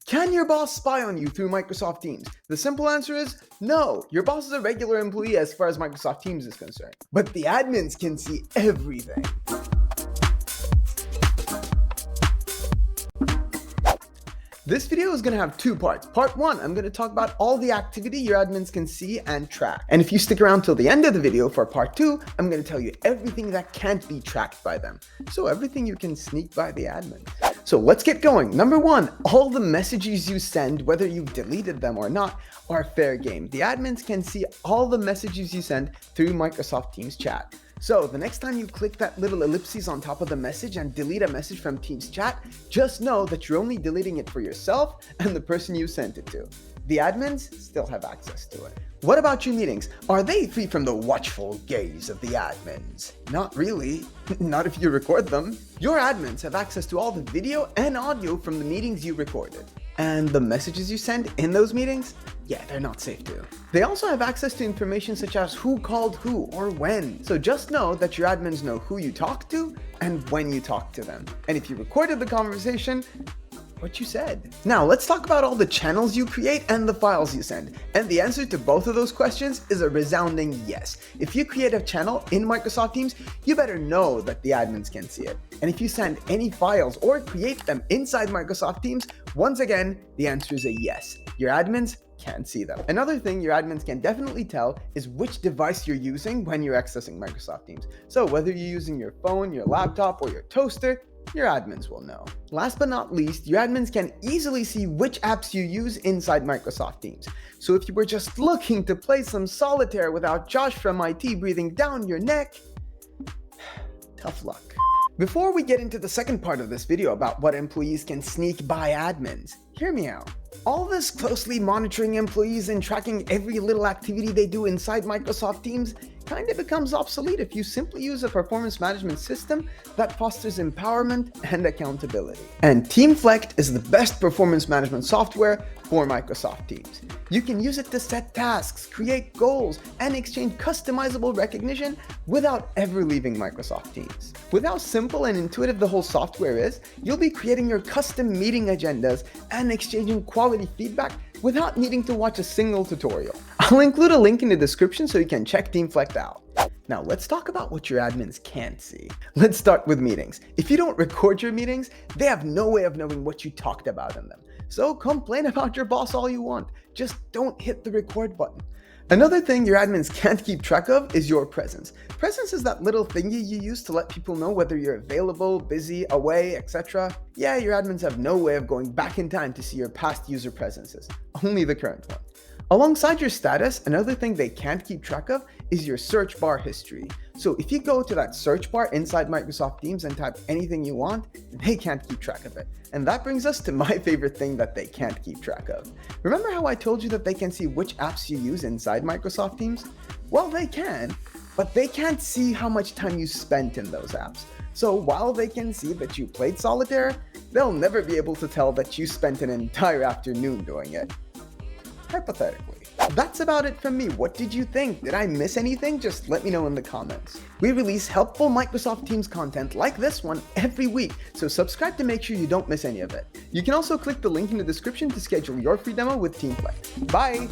Can your boss spy on you through Microsoft Teams? The simple answer is no. Your boss is a regular employee as far as Microsoft Teams is concerned. But the admins can see everything. This video is going to have two parts. Part 1, I'm going to talk about all the activity your admins can see and track. And if you stick around till the end of the video for Part 2, I'm going to tell you everything that can't be tracked by them. So everything you can sneak by the admin. So let's get going. Number 1, all the messages you send, whether you've deleted them or not, are fair game. The admins can see all the messages you send through Microsoft Teams chat. So the next time you click that little ellipses on top of the message and delete a message from Teams chat, just know that you're only deleting it for yourself and the person you sent it to. The admins still have access to it. What about your meetings? Are they free from the watchful gaze of the admins? Not really. Not if you record them. Your admins have access to all the video and audio from the meetings you recorded. And the messages you send in those meetings? Yeah, they're not safe too. They also have access to information such as who called who or when. So just know that your admins know who you talked to and when you talked to them. And if you recorded the conversation, what you said. Now let's talk about all the channels you create and the files you send. And the answer to both of those questions is a resounding yes. If you create a channel in Microsoft Teams, you better know that the admins can see it. And if you send any files or create them inside Microsoft Teams, once again, the answer is a yes. Your admins can't see them. Another thing your admins can definitely tell is which device you're using when you're accessing Microsoft Teams. So whether you're using your phone, your laptop, or your toaster, your admins will know. Last but not least, your admins can easily see which apps you use inside Microsoft Teams. So if you were just looking to play some solitaire without Josh from IT breathing down your neck, tough luck. Before we get into the second part of this video about what employees can sneak by admins, hear me out. All this closely monitoring employees and tracking every little activity they do inside Microsoft Teams kind of becomes obsolete if you simply use a performance management system that fosters empowerment and accountability. And Teamflect is the best performance management software for Microsoft Teams. You can use it to set tasks, create goals, and exchange customizable recognition without ever leaving Microsoft Teams. With how simple and intuitive the whole software is, you'll be creating your custom meeting agendas and exchanging quality feedback without needing to watch a single tutorial. I'll include a link in the description so you can check Teamflect out. Now let's talk about what your admins can't see. Let's start with meetings. If you don't record your meetings, they have no way of knowing what you talked about in them. So complain about your boss all you want, just don't hit the record button. Another thing your admins can't keep track of is your presence. Presence is that little thingy you use to let people know whether you're available, busy, away, etc. Yeah, your admins have no way of going back in time to see your past user presences, only the current one. Alongside your status, another thing they can't keep track of is your search bar history. So if you go to that search bar inside Microsoft Teams and type anything you want, they can't keep track of it. And that brings us to my favorite thing that they can't keep track of. Remember how I told you that they can see which apps you use inside Microsoft Teams? Well, they can, but they can't see how much time you spent in those apps. So while they can see that you played solitaire, they'll never be able to tell that you spent an entire afternoon doing it. Hypothetically. That's about it from me. What did you think? Did I miss anything? Just let me know in the comments. We release helpful Microsoft Teams content like this one every week, so subscribe to make sure you don't miss any of it. You can also click the link in the description to schedule your free demo with Teamflect. Bye!